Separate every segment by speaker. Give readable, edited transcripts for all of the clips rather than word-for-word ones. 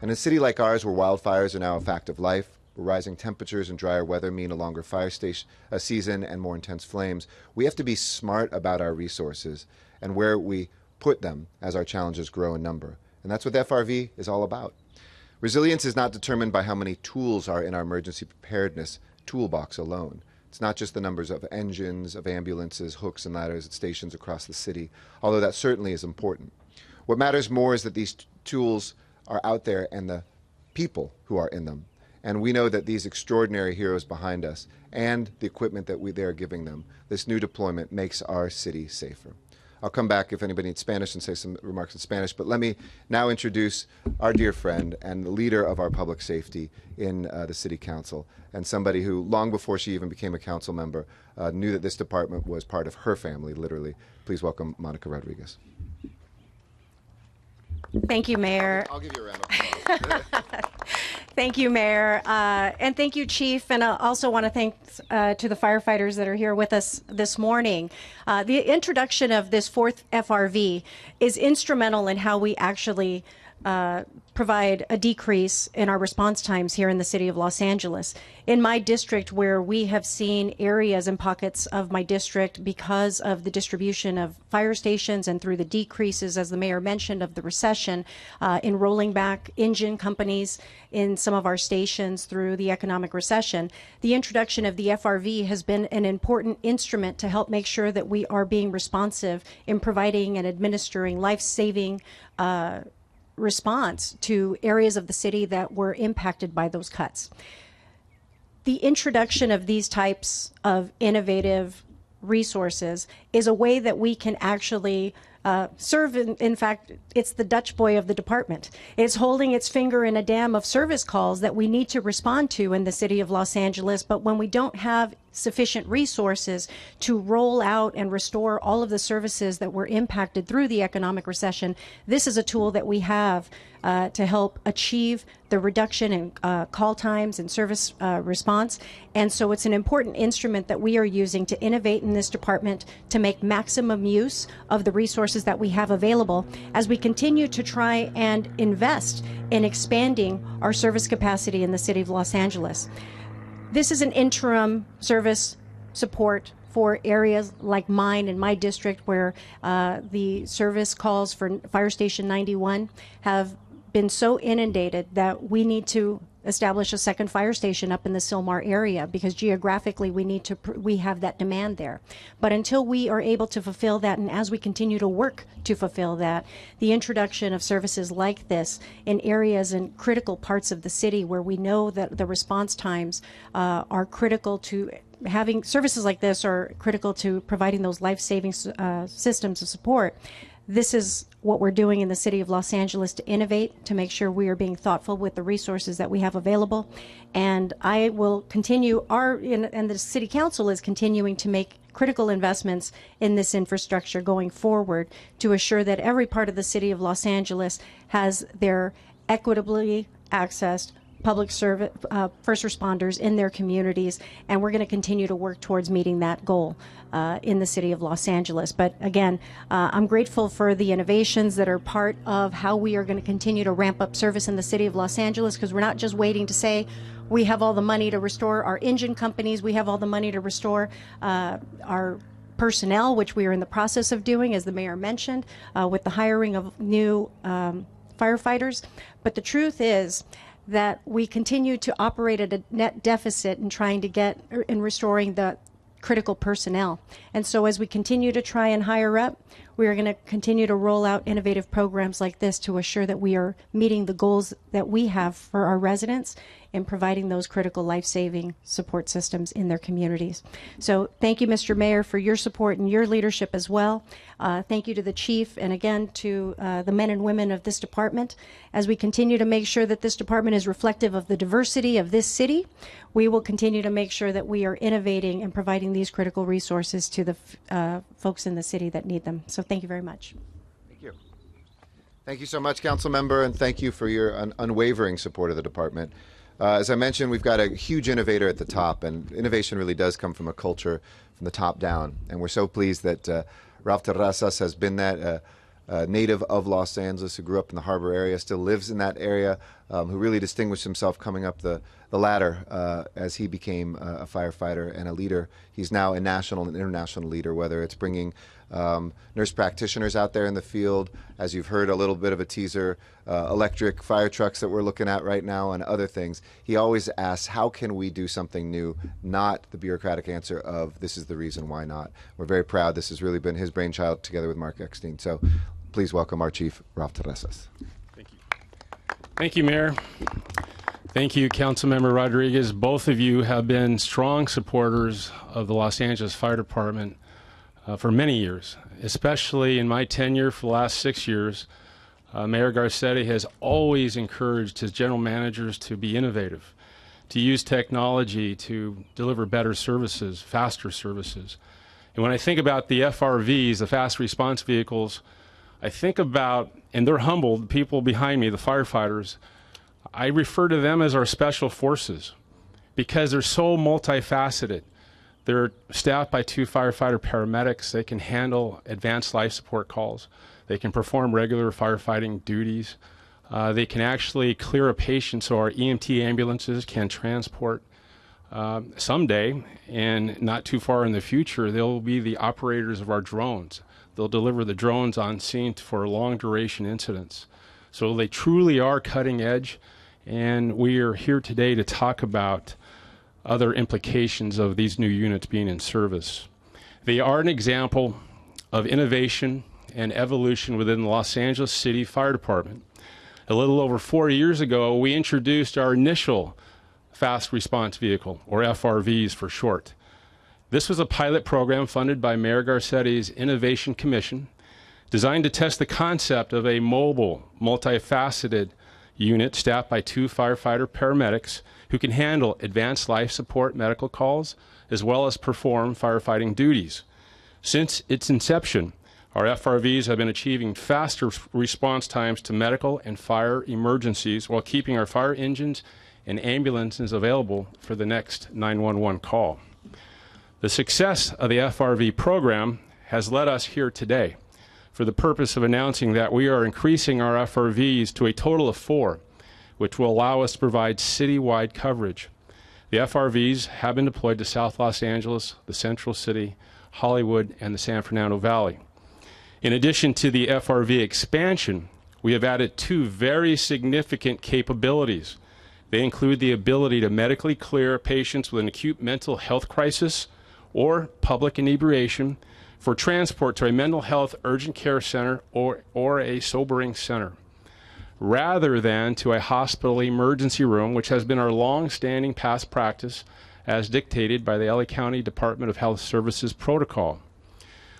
Speaker 1: And in a city like ours, where wildfires are now a fact of life, where rising temperatures and drier weather mean a longer fire season and more intense flames, we have to be smart about our resources and where we put them as our challenges grow in number. And that's what FRV is all about. Resilience is not determined by how many tools are in our emergency preparedness toolbox alone. It's not just the numbers of engines, of ambulances, hooks and ladders at stations across the city, although that certainly is important. What matters more is that these tools are out there and the people who are in them. And we know that these extraordinary heroes behind us and the equipment that they are giving them, this new deployment makes our city safer. I'll come back if anybody needs Spanish and say some remarks in Spanish, but let me now introduce our dear friend and the leader of our public safety in the City Council, and somebody who, long before she even became a council member, knew that this department was part of her family, literally. Please welcome Monica Rodriguez.
Speaker 2: Thank you, Mayor.
Speaker 1: I'll give you a round of applause.
Speaker 2: Thank you, Mayor. And thank you, Chief. And I also want to thank to the firefighters that are here with us this morning. The introduction of this fourth FRV is instrumental in how we actually provide a decrease in our response times here in the city of Los Angeles. In my district, where we have seen areas and pockets of my district because of the distribution of fire stations and through the decreases, as the mayor mentioned, of the recession, in rolling back engine companies in some of our stations through the economic recession, the introduction of the FRV has been an important instrument to help make sure that we are being responsive in providing and administering life-saving response to areas of the city that were impacted by those cuts. The introduction of these types of innovative resources is a way that we can actually serve. In fact, it's the Dutch boy of the department. It's holding its finger in a dam of service calls that we need to respond to in the city of Los Angeles. But when we don't have sufficient resources to roll out and restore all of the services that were impacted through the economic recession, this is a tool that we have to help achieve the reduction in call times and service response. And so it's an important instrument that we are using to innovate in this department to make maximum use of the resources that we have available as we continue to try and invest in expanding our service capacity in the city of Los Angeles. This is an interim service support for areas like mine in my district, where the service calls for Fire Station 91 have been so inundated that we need to establish a second fire station up in the Sylmar area, because geographically we have that demand there. But until we are able to fulfill that, and as we continue to work to fulfill that, the introduction of services like this in areas and critical parts of the city where we know that the response times are critical to having services like this, are critical to providing those life-saving systems of support. This is what we're doing in the city of Los Angeles to innovate, to make sure we are being thoughtful with the resources that we have available. And I will continue, and the city council is continuing to make critical investments in this infrastructure going forward to assure that every part of the city of Los Angeles has their equitably accessed public service, first responders in their communities, and we're going to continue to work towards meeting that goal in the city of Los Angeles. But again, I'm grateful for the innovations that are part of how we are going to continue to ramp up service in the city of Los Angeles, because we're not just waiting to say we have all the money to restore our engine companies, we have all the money to restore our personnel, which we are in the process of doing, as the mayor mentioned, with the hiring of new firefighters. But the truth is that we continue to operate at a net deficit in trying to get in restoring the critical personnel. And so as we continue to try and hire up, we are going to continue to roll out innovative programs like this to assure that we are meeting the goals that we have for our residents in providing those critical life-saving support systems in their communities. So thank you, Mr. Mayor, for your support and your leadership as well. Thank you to the chief, and again to the men and women of this department. As we continue to make sure that this department is reflective of the diversity of this city, we will continue to make sure that we are innovating and providing these critical resources to the folks in the city that need them. So thank you very much.
Speaker 1: Thank you. Thank you so much, Council Member, and thank you for your unwavering support of the department. As I mentioned, we've got a huge innovator at the top, and innovation really does come from a culture from the top down. And we're so pleased that Ralph Terrazas has been that native of Los Angeles, who grew up in the harbor area, still lives in that area, who really distinguished himself coming up the ladder as he became a firefighter and a leader. He's now a national and international leader, whether it's bringing nurse practitioners out there in the field, as you've heard a little bit of a teaser, electric fire trucks that we're looking at right now, and other things. He always asks, how can we do something new, not the bureaucratic answer of this is the reason why not. We're very proud. This has really been his brainchild together with Mark Eckstein. So please welcome our chief, Ralph Terrazas.
Speaker 3: Thank you. Thank you, Mayor. Thank you, Councilmember Rodriguez. Both of you have been strong supporters of the Los Angeles Fire Department for many years, especially in my tenure for the last 6 years. Mayor Garcetti has always encouraged his general managers to be innovative, to use technology to deliver better services, faster services. And when I think about the FRVs, the fast response vehicles, I think about, and they're humbled, the people behind me, the firefighters, I refer to them as our special forces because they're so multifaceted. They're staffed by 2 firefighter paramedics. They can handle advanced life support calls. They can perform regular firefighting duties. They can actually clear a patient so our EMT ambulances can transport. Someday, and not too far in the future, they'll be the operators of our drones. They'll deliver the drones on scene for long duration incidents. So they truly are cutting edge, and we are here today to talk about other implications of these new units being in service. They are an example of innovation and evolution within the Los Angeles City Fire Department. A little over 4 years ago, we introduced our initial fast response vehicle, or FRVs for short. This was a pilot program funded by Mayor Garcetti's Innovation Commission, designed to test the concept of a mobile, multifaceted unit staffed by 2 firefighter paramedics who can handle advanced life support medical calls as well as perform firefighting duties. Since its inception, our FRVs have been achieving faster response times to medical and fire emergencies while keeping our fire engines and ambulances available for the next 911 call. The success of the FRV program has led us here today for the purpose of announcing that we are increasing our FRVs to a total of 4, which will allow us to provide citywide coverage. The FRVs have been deployed to South Los Angeles, the Central City, Hollywood, and the San Fernando Valley. In addition to the FRV expansion, we have added 2 very significant capabilities. They include the ability to medically clear patients with an acute mental health crisis or public inebriation for transport to a mental health urgent care center or a sobering center, rather than to a hospital emergency room, which has been our long-standing past practice as dictated by the LA County Department of Health Services protocol.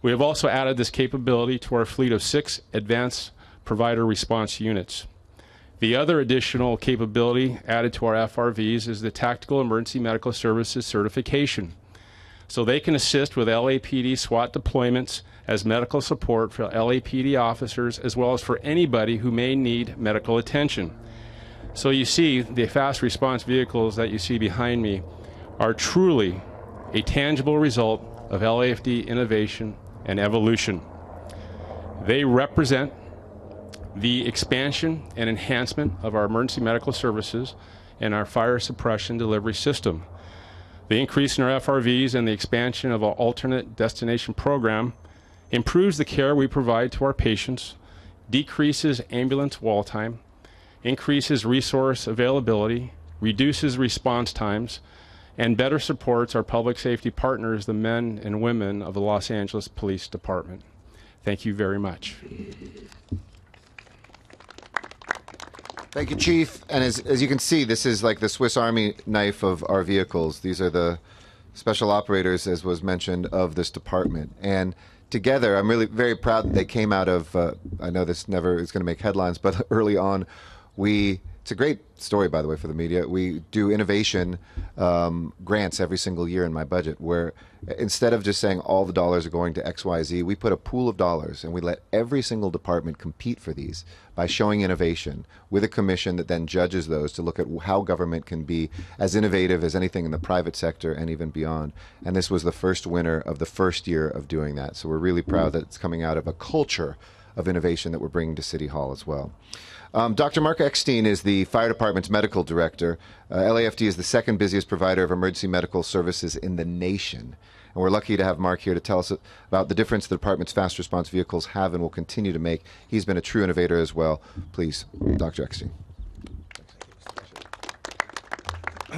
Speaker 3: We have also added this capability to our fleet of 6 advanced provider response units. The other additional capability added to our FRVs is the Tactical Emergency Medical Services certification. So they can assist with LAPD SWAT deployments as medical support for LAPD officers as well as for anybody who may need medical attention. So you see, the fast response vehicles that you see behind me are truly a tangible result of LAFD innovation and evolution. They represent the expansion and enhancement of our emergency medical services and our fire suppression delivery system. The increase in our FRVs and the expansion of our alternate destination program improves the care we provide to our patients, decreases ambulance wall time, increases resource availability, reduces response times, and better supports our public safety partners, the men and women of the Los Angeles Police Department. Thank you very much.
Speaker 1: Thank you, Chief. And as you can see, this is like the Swiss Army knife of our vehicles. These are the special operators, as was mentioned, of this department. And together, I'm really very proud that they came out of, I know this never is going to make headlines, but early on, it's a great story, by the way, for the media. We do innovation grants every single year in my budget, where instead of just saying all the dollars are going to XYZ, we put a pool of dollars and we let every single department compete for these by showing innovation with a commission that then judges those to look at how government can be as innovative as anything in the private sector and even beyond. And this was the first winner of the first year of doing that. So we're really proud that it's coming out of a culture of innovation that we're bringing to City Hall as well. Dr. Mark Eckstein is the fire department's medical director. LAFD is the second busiest provider of emergency medical services in the nation. And we're lucky to have Mark here to tell us about the difference the department's fast response vehicles have and will continue to make. He's been a true innovator as well. Please, Dr. Eckstein.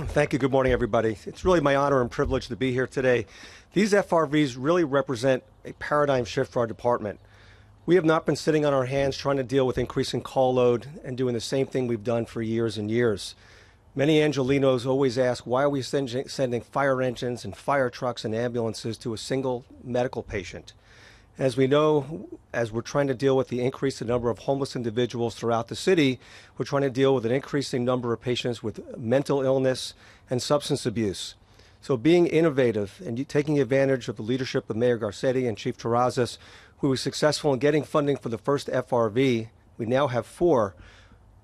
Speaker 4: Thank you. Good morning, everybody. It's really my honor and privilege to be here today. These FRVs really represent a paradigm shift for our department. We have not been sitting on our hands trying to deal with increasing call load and doing the same thing we've done for years and years. Many Angelenos always ask, why are we sending fire engines and fire trucks and ambulances to a single medical patient? As we know, as we're trying to deal with the increased number of homeless individuals throughout the city, we're trying to deal with an increasing number of patients with mental illness and substance abuse. So being innovative and taking advantage of the leadership of Mayor Garcetti and Chief Terrazas, who was successful in getting funding for the first FRV, we now have 4.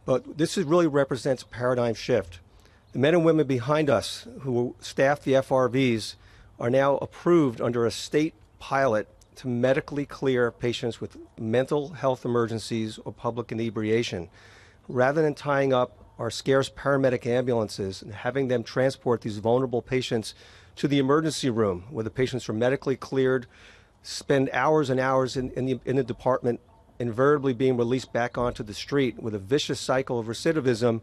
Speaker 4: But this really represents a paradigm shift. The men and women behind us who staff the FRVs are now approved under a state pilot to medically clear patients with mental health emergencies or public inebriation. Rather than tying up our scarce paramedic ambulances and having them transport these vulnerable patients to the emergency room where the patients are medically cleared, spend hours and hours in the department, invariably being released back onto the street with a vicious cycle of recidivism.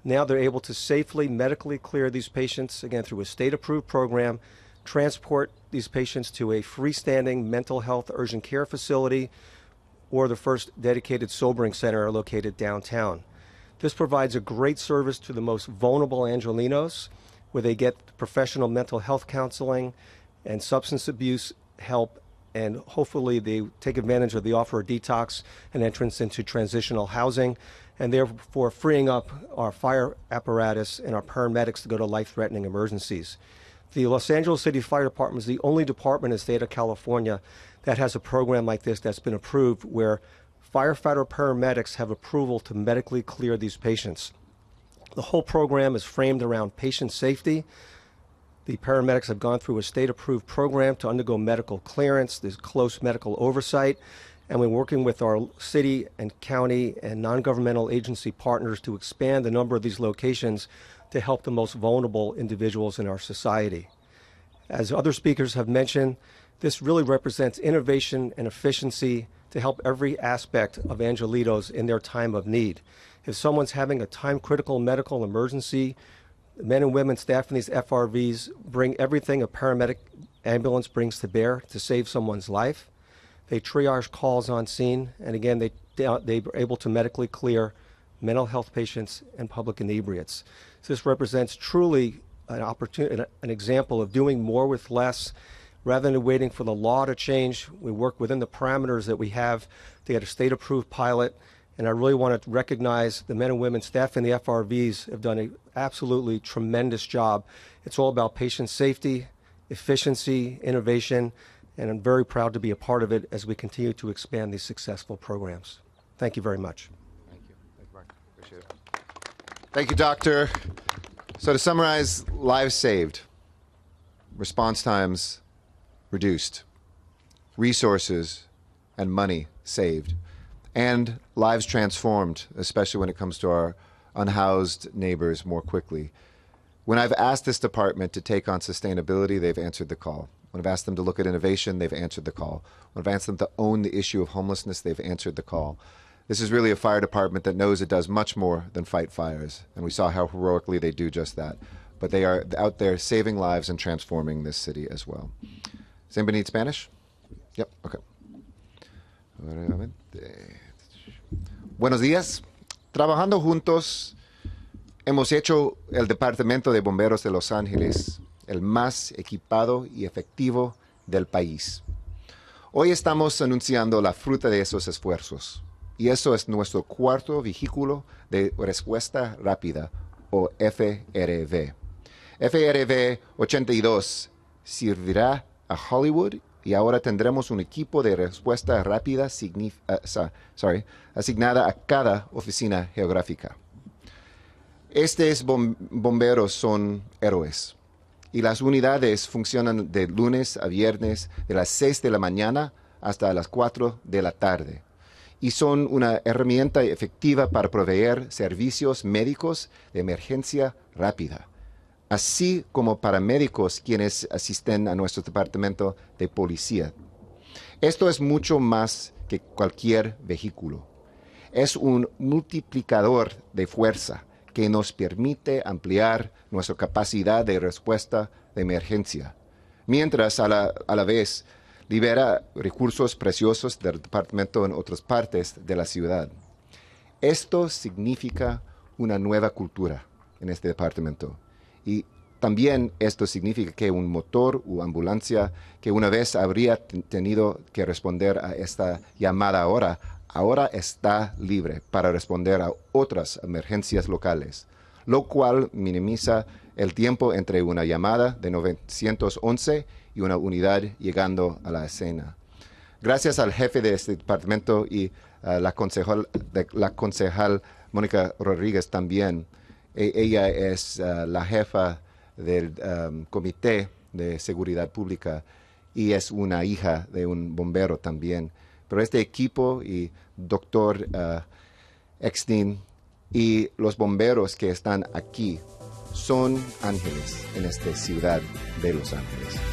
Speaker 4: Now they're able to safely medically clear these patients, again, through a state-approved program, transport these patients to a freestanding mental health urgent care facility or the first dedicated sobering center located downtown. This provides a great service to the most vulnerable Angelenos, where they get professional mental health counseling and substance abuse help, and hopefully they take advantage of the offer of detox and entrance into transitional housing, and therefore freeing up our fire apparatus and our paramedics to go to life-threatening emergencies. The Los Angeles City Fire Department is the only department in the state of California that has a program like this that's been approved, where firefighter paramedics have approval to medically clear these patients. The whole program is framed around patient safety. The paramedics have gone through a state-approved program to undergo medical clearance. There's close medical oversight, and we're working with our city and county and non-governmental agency partners to expand the number of these locations to help the most vulnerable individuals in our society. As other speakers have mentioned, this really represents innovation and efficiency to help every aspect of Angelenos in their time of need. If someone's having a time-critical medical emergency, the men and women staffing these FRVs bring everything a paramedic ambulance brings to bear to save someone's life. They triage calls on scene, and again, they are able to medically clear mental health patients and public inebriates. So this represents truly an opportunity, an example of doing more with less. Rather than waiting for the law to change, we work within the parameters that we have to get a state-approved pilot. And I really want to recognize the men and women staffing the FRVs have done an absolutely tremendous job. It's all about patient safety, efficiency, innovation, and I'm very proud to be a part of it as we continue to expand these successful programs. Thank you very much.
Speaker 1: Thank you. Thank you, Mark. Appreciate it. Thank you, Doctor. So to summarize, lives saved, response times reduced, resources and money saved, and lives transformed, especially when it comes to our unhoused neighbors more quickly. When I've asked this department to take on sustainability, they've answered the call. When I've asked them to look at innovation, they've answered the call. When I've asked them to own the issue of homelessness, they've answered the call. This is really a fire department that knows it does much more than fight fires, and we saw how heroically they do just that. But they are out there saving lives and transforming this city as well. Does anybody need Spanish? Yep, okay. Buenos días. Trabajando juntos, hemos hecho el Departamento de Bomberos de Los Ángeles el más equipado y efectivo del país. Hoy estamos anunciando la fruta de esos esfuerzos, y eso es nuestro cuarto vehículo de respuesta rápida, o FRV. FRV 82 servirá a Hollywood, y ahora tendremos un equipo de respuesta rápida asignada a cada oficina geográfica. Estos bomberos son héroes, y las unidades funcionan de lunes a viernes de las 6 de la mañana hasta las 4 de la tarde. y son una herramienta efectiva para proveer servicios médicos de emergencia rápida, así como paramédicos quienes asisten a nuestro departamento de policía. Esto es mucho más que cualquier vehículo. Es un multiplicador de fuerza que nos permite ampliar nuestra capacidad de respuesta de emergencia, mientras a la vez libera recursos preciosos del departamento en otras partes de la ciudad. Esto significa una nueva cultura en este departamento. Y también esto significa que un motor o ambulancia que una vez habría tenido que responder a esta llamada ahora está libre para responder a otras emergencias locales, lo cual minimiza el tiempo entre una llamada de 911 y una unidad llegando a la escena. Gracias al jefe de este departamento y la concejal Mónica Rodríguez también. Ella es la jefa del Comité de Seguridad Pública y es una hija de un bombero también. Pero este equipo y doctor Extin y los bomberos que están aquí son ángeles en esta ciudad de Los Ángeles.